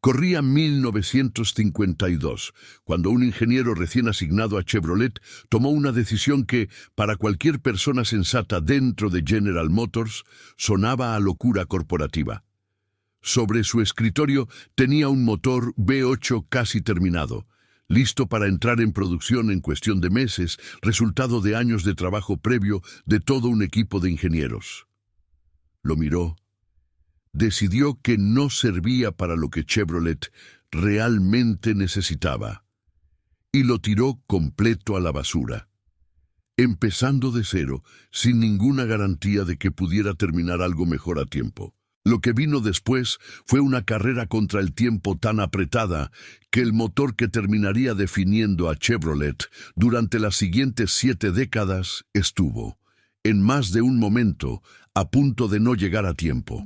Corría 1952, cuando un ingeniero recién asignado a Chevrolet tomó una decisión que, para cualquier persona sensata dentro de General Motors, sonaba a locura corporativa. Sobre su escritorio tenía un motor V8 casi terminado, listo para entrar en producción en cuestión de meses, resultado de años de trabajo previo de todo un equipo de ingenieros. Lo miró. Decidió que no servía para lo que Chevrolet realmente necesitaba, y lo tiró completo a la basura, empezando de cero, sin ninguna garantía de que pudiera terminar algo mejor a tiempo. Lo que vino después fue una carrera contra el tiempo tan apretada que el motor que terminaría definiendo a Chevrolet durante las siguientes 7 décadas estuvo, en más de un momento, a punto de no llegar a tiempo.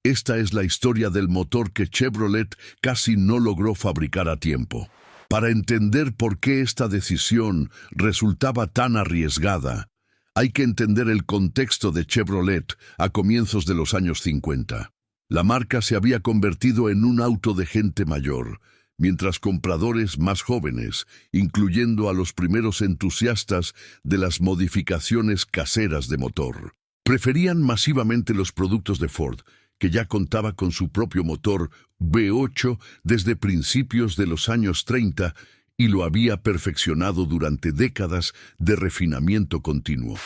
Esta es la historia del motor que Chevrolet casi no logró fabricar a tiempo. Para entender por qué esta decisión resultaba tan arriesgada, hay que entender el contexto de Chevrolet a comienzos de los años 50. La marca se había convertido en un auto de gente mayor, mientras compradores más jóvenes, incluyendo a los primeros entusiastas de las modificaciones caseras de motor, preferían masivamente los productos de Ford, que ya contaba con su propio motor V8 desde principios de los años 30 y lo había perfeccionado durante décadas de refinamiento continuo.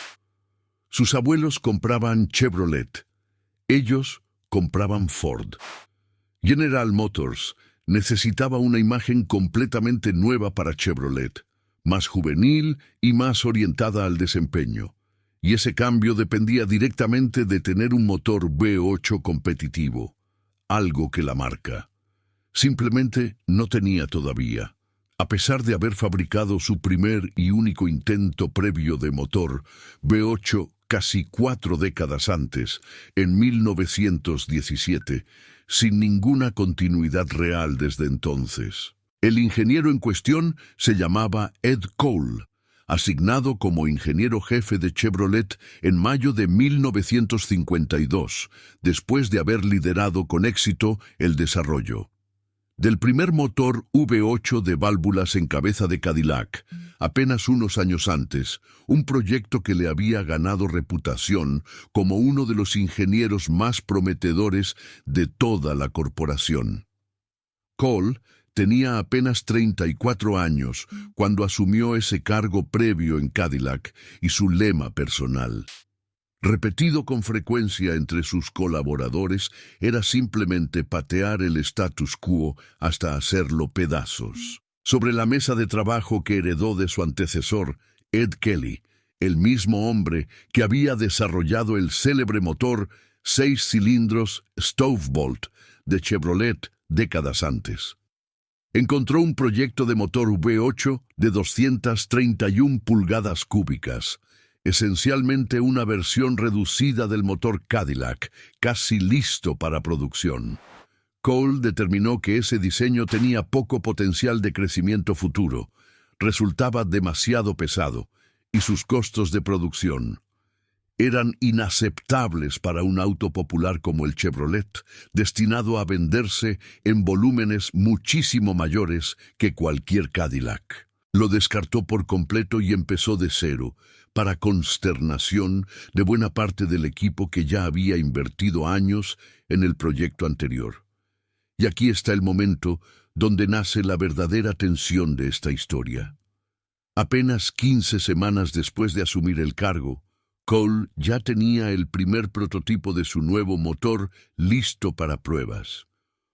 Sus abuelos compraban Chevrolet. Ellos compraban Ford. General Motors necesitaba una imagen completamente nueva para Chevrolet, más juvenil y más orientada al desempeño. Y ese cambio dependía directamente de tener un motor V8 competitivo, algo que la marca simplemente no tenía todavía. A pesar de haber fabricado su primer y único intento previo de motor V8 casi 4 décadas antes, en 1917, sin ninguna continuidad real desde entonces. El ingeniero en cuestión se llamaba Ed Cole, asignado como ingeniero jefe de Chevrolet en mayo de 1952, después de haber liderado con éxito el desarrollo del primer motor V8 de válvulas en cabeza de Cadillac, apenas unos años antes, un proyecto que le había ganado reputación como uno de los ingenieros más prometedores de toda la corporación. Cole tenía apenas 34 años cuando asumió ese cargo previo en Cadillac y su lema personal, repetido con frecuencia entre sus colaboradores, era simplemente patear el status quo hasta hacerlo pedazos. Sobre la mesa de trabajo que heredó de su antecesor, Ed Kelly, el mismo hombre que había desarrollado el célebre motor 6 cilindros Stovebolt de Chevrolet décadas antes, encontró un proyecto de motor V8 de 231 pulgadas cúbicas, esencialmente una versión reducida del motor Cadillac, casi listo para producción. Cole determinó que ese diseño tenía poco potencial de crecimiento futuro, resultaba demasiado pesado, y sus costos de producción eran inaceptables para un auto popular como el Chevrolet, destinado a venderse en volúmenes muchísimo mayores que cualquier Cadillac. Lo descartó por completo y empezó de cero, para consternación de buena parte del equipo que ya había invertido años en el proyecto anterior. Y aquí está el momento donde nace la verdadera tensión de esta historia. Apenas 15 semanas después de asumir el cargo, Cole ya tenía el primer prototipo de su nuevo motor listo para pruebas.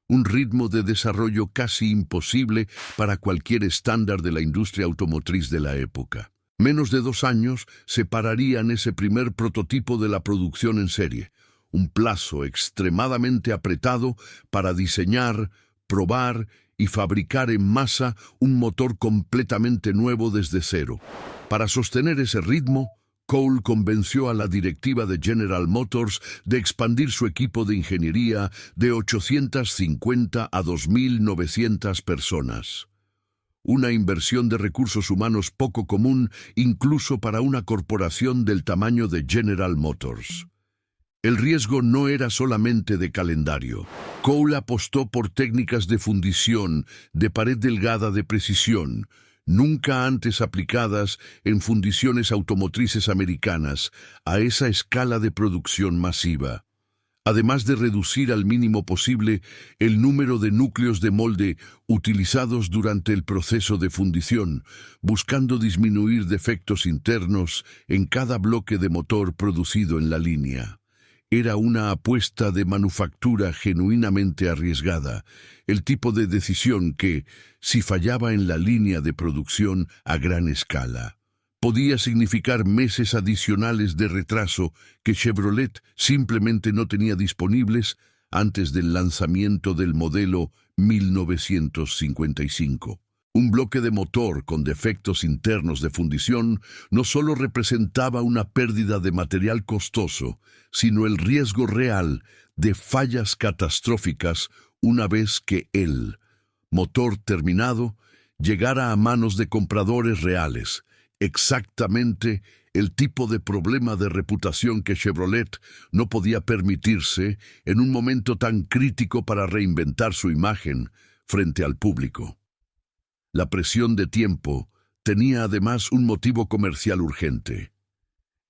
Un ritmo de desarrollo casi imposible para cualquier estándar de la industria automotriz de la época. Menos de 2 años separarían ese primer prototipo de la producción en serie, un plazo extremadamente apretado para diseñar, probar y fabricar en masa un motor completamente nuevo desde cero. Para sostener ese ritmo, Cole convenció a la directiva de General Motors de expandir su equipo de ingeniería de 850 a 2.900 personas. Una inversión de recursos humanos poco común incluso para una corporación del tamaño de General Motors. El riesgo no era solamente de calendario. Cole apostó por técnicas de fundición de pared delgada de precisión, nunca antes aplicadas en fundiciones automotrices americanas a esa escala de producción masiva. Además de reducir al mínimo posible el número de núcleos de molde utilizados durante el proceso de fundición, buscando disminuir defectos internos en cada bloque de motor producido en la línea. Era una apuesta de manufactura genuinamente arriesgada, el tipo de decisión que, si fallaba en la línea de producción a gran escala, podía significar meses adicionales de retraso que Chevrolet simplemente no tenía disponibles antes del lanzamiento del modelo 1955. Un bloque de motor con defectos internos de fundición no solo representaba una pérdida de material costoso, sino el riesgo real de fallas catastróficas una vez que el motor terminado llegara a manos de compradores reales. Exactamente el tipo de problema de reputación que Chevrolet no podía permitirse en un momento tan crítico para reinventar su imagen frente al público. La presión de tiempo tenía además un motivo comercial urgente.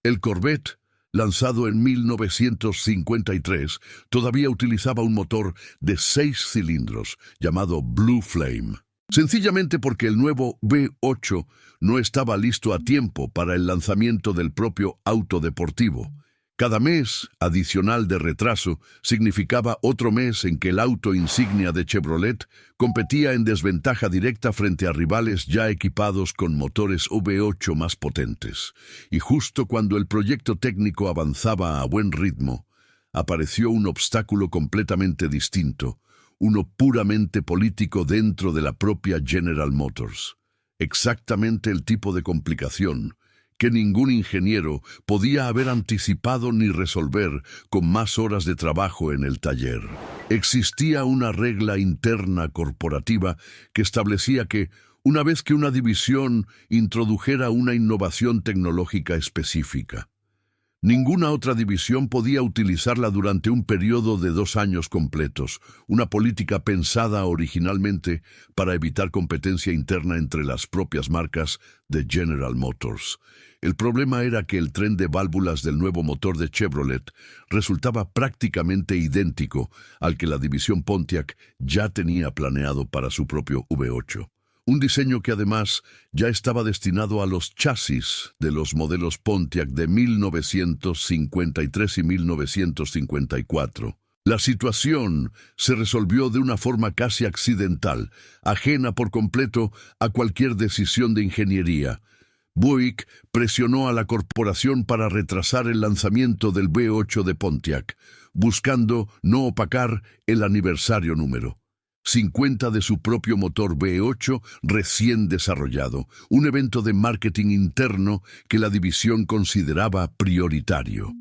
El Corvette, lanzado en 1953, todavía utilizaba un motor de 6 cilindros llamado Blue Flame. Sencillamente porque el nuevo V8 no estaba listo a tiempo para el lanzamiento del propio auto deportivo. Cada mes adicional de retraso significaba otro mes en que el auto insignia de Chevrolet competía en desventaja directa frente a rivales ya equipados con motores V8 más potentes. Y justo cuando el proyecto técnico avanzaba a buen ritmo, apareció un obstáculo completamente distinto, uno puramente político dentro de la propia General Motors. Exactamente el tipo de complicación que ningún ingeniero podía haber anticipado ni resolver con más horas de trabajo en el taller. Existía una regla interna corporativa que establecía que, una vez que una división introdujera una innovación tecnológica específica, ninguna otra división podía utilizarla durante un periodo de 2 años completos, una política pensada originalmente para evitar competencia interna entre las propias marcas de General Motors. El problema era que el tren de válvulas del nuevo motor de Chevrolet resultaba prácticamente idéntico al que la división Pontiac ya tenía planeado para su propio V8. Un diseño que además ya estaba destinado a los chasis de los modelos Pontiac de 1953 y 1954. La situación se resolvió de una forma casi accidental, ajena por completo a cualquier decisión de ingeniería. Buick presionó a la corporación para retrasar el lanzamiento del V8 de Pontiac, buscando no opacar el aniversario número 50 de su propio motor V8 recién desarrollado, un evento de marketing interno que la división consideraba prioritario.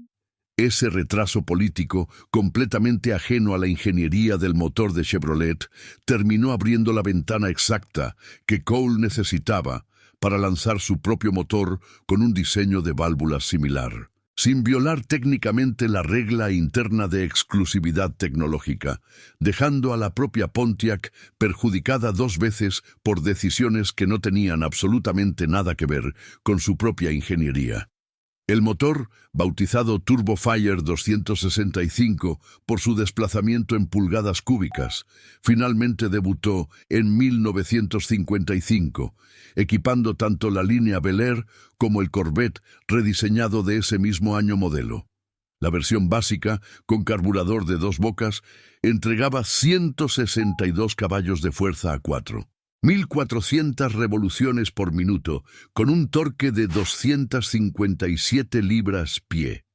Ese retraso político, completamente ajeno a la ingeniería del motor de Chevrolet, terminó abriendo la ventana exacta que Cole necesitaba para lanzar su propio motor con un diseño de válvulas similar, sin violar técnicamente la regla interna de exclusividad tecnológica, dejando a la propia Pontiac perjudicada 2 veces por decisiones que no tenían absolutamente nada que ver con su propia ingeniería. El motor, bautizado Turbofire 265 por su desplazamiento en pulgadas cúbicas, finalmente debutó en 1955, equipando tanto la línea Bel Air como el Corvette rediseñado de ese mismo año modelo. La versión básica, con carburador de 2 bocas, entregaba 162 caballos de fuerza a 4. 1.400 revoluciones por minuto, con un torque de 257 libras-pie.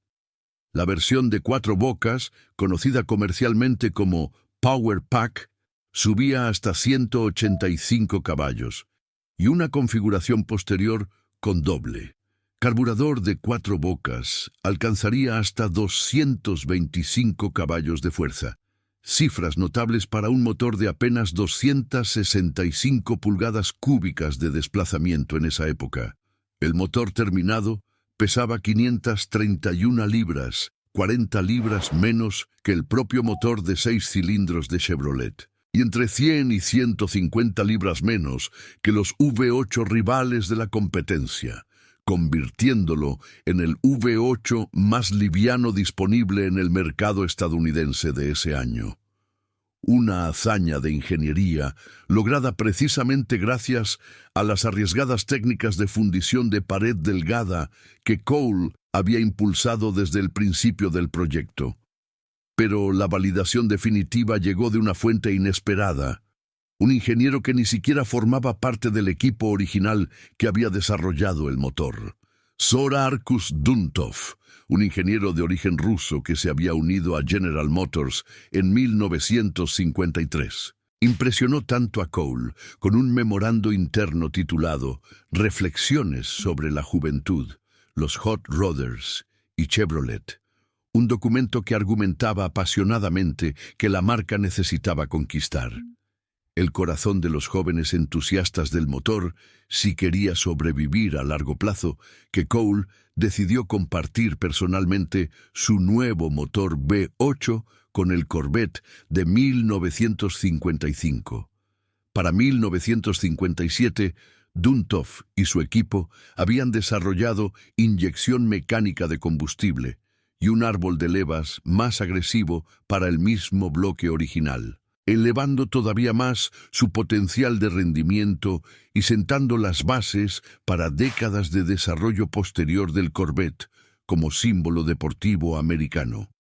La versión de 4 bocas, conocida comercialmente como Power Pack, subía hasta 185 caballos, y una configuración posterior con doble carburador de 4 bocas alcanzaría hasta 225 caballos de fuerza. Cifras notables para un motor de apenas 265 pulgadas cúbicas de desplazamiento en esa época. El motor terminado pesaba 531 libras, 40 libras menos que el propio motor de 6 cilindros de Chevrolet, y entre 100 y 150 libras menos que los V8 rivales de la competencia, convirtiéndolo en el V8 más liviano disponible en el mercado estadounidense de ese año. Una hazaña de ingeniería lograda precisamente gracias a las arriesgadas técnicas de fundición de pared delgada que Cole había impulsado desde el principio del proyecto. Pero la validación definitiva llegó de una fuente inesperada, un ingeniero que ni siquiera formaba parte del equipo original que había desarrollado el motor. Sir Arkus Duntov, un ingeniero de origen ruso que se había unido a General Motors en 1953. Impresionó tanto a Cole con un memorando interno titulado Reflexiones sobre la juventud, los Hot Rodders y Chevrolet, un documento que argumentaba apasionadamente que la marca necesitaba conquistar el corazón de los jóvenes entusiastas del motor si quería sobrevivir a largo plazo, que Cole decidió compartir personalmente su nuevo motor V8 con el Corvette de 1955. Para 1957, Duntov y su equipo habían desarrollado inyección mecánica de combustible y un árbol de levas más agresivo para el mismo bloque original, elevando todavía más su potencial de rendimiento y sentando las bases para décadas de desarrollo posterior del Corvette como símbolo deportivo americano.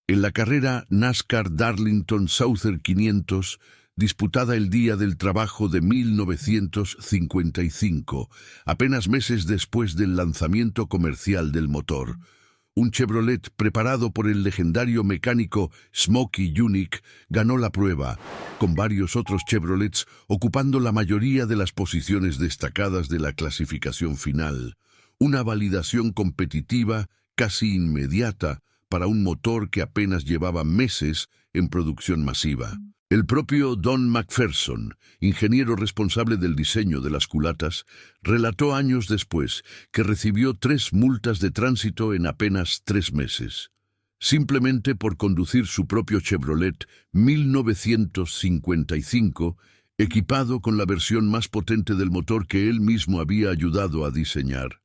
En la carrera NASCAR Darlington Southern 500, disputada el Día del Trabajo de 1955, apenas meses después del lanzamiento comercial del motor, un Chevrolet preparado por el legendario mecánico Smokey Yunick ganó la prueba, con varios otros Chevrolets ocupando la mayoría de las posiciones destacadas de la clasificación final. Una validación competitiva casi inmediata para un motor que apenas llevaba meses en producción masiva. El propio Don McPherson, ingeniero responsable del diseño de las culatas, relató años después que recibió 3 multas de tránsito en apenas 3 meses, simplemente por conducir su propio Chevrolet 1955, equipado con la versión más potente del motor que él mismo había ayudado a diseñar.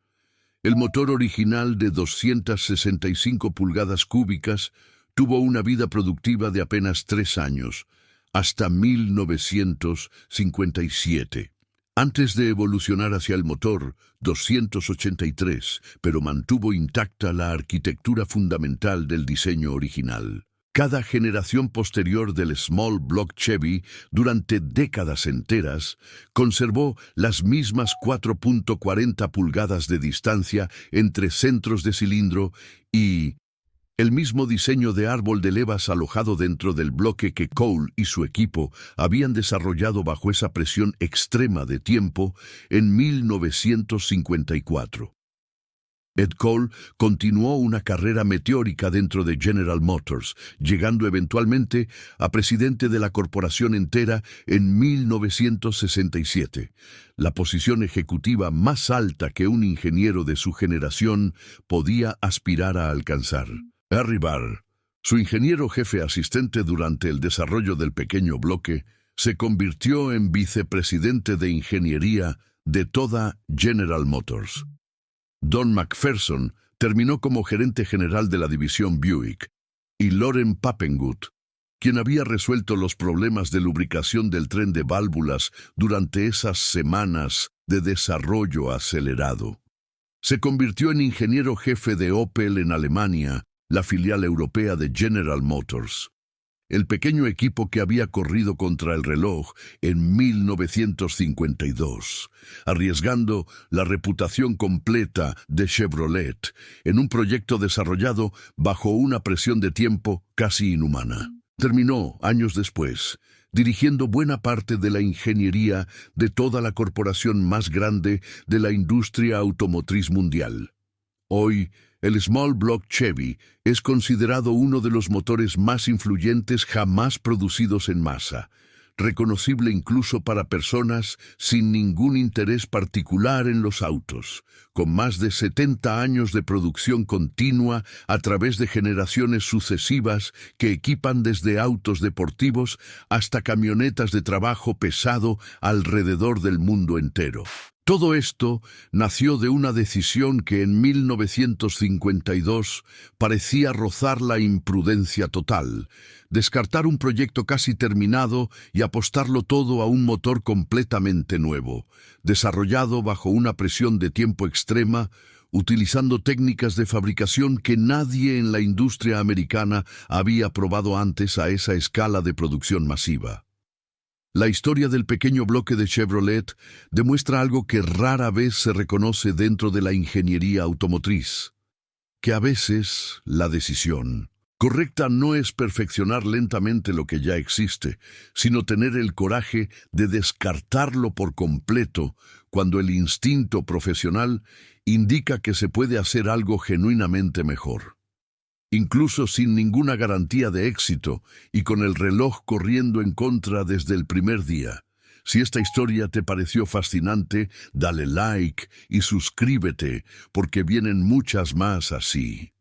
El motor original de 265 pulgadas cúbicas tuvo una vida productiva de apenas 3 años, hasta 1957, antes de evolucionar hacia el motor 283, pero mantuvo intacta la arquitectura fundamental del diseño original. Cada generación posterior del Small Block Chevy, durante décadas enteras, conservó las mismas 4.40 pulgadas de distancia entre centros de cilindro y el mismo diseño de árbol de levas alojado dentro del bloque que Cole y su equipo habían desarrollado bajo esa presión extrema de tiempo en 1954. Ed Cole continuó una carrera meteórica dentro de General Motors, llegando eventualmente a presidente de la corporación entera en 1967, la posición ejecutiva más alta que un ingeniero de su generación podía aspirar a alcanzar. Harry Barr, su ingeniero jefe asistente durante el desarrollo del pequeño bloque, se convirtió en vicepresidente de ingeniería de toda General Motors. Don McPherson terminó como gerente general de la división Buick, y Loren Pappengut, quien había resuelto los problemas de lubricación del tren de válvulas durante esas semanas de desarrollo acelerado, se convirtió en ingeniero jefe de Opel en Alemania, la filial europea de General Motors. El pequeño equipo que había corrido contra el reloj en 1952, arriesgando la reputación completa de Chevrolet en un proyecto desarrollado bajo una presión de tiempo casi inhumana. Terminó, años después, dirigiendo buena parte de la ingeniería de toda la corporación más grande de la industria automotriz mundial. Hoy, el Small Block Chevy es considerado uno de los motores más influyentes jamás producidos en masa, reconocible incluso para personas sin ningún interés particular en los autos, con más de 70 años de producción continua a través de generaciones sucesivas que equipan desde autos deportivos hasta camionetas de trabajo pesado alrededor del mundo entero. Todo esto nació de una decisión que en 1952 parecía rozar la imprudencia total: descartar un proyecto casi terminado y apostarlo todo a un motor completamente nuevo, desarrollado bajo una presión de tiempo extrema, utilizando técnicas de fabricación que nadie en la industria americana había probado antes a esa escala de producción masiva. La historia del pequeño bloque de Chevrolet demuestra algo que rara vez se reconoce dentro de la ingeniería automotriz: que a veces la decisión correcta no es perfeccionar lentamente lo que ya existe, sino tener el coraje de descartarlo por completo cuando el instinto profesional indica que se puede hacer algo genuinamente mejor. Incluso sin ninguna garantía de éxito y con el reloj corriendo en contra desde el primer día. Si esta historia te pareció fascinante, dale like y suscríbete, porque vienen muchas más así.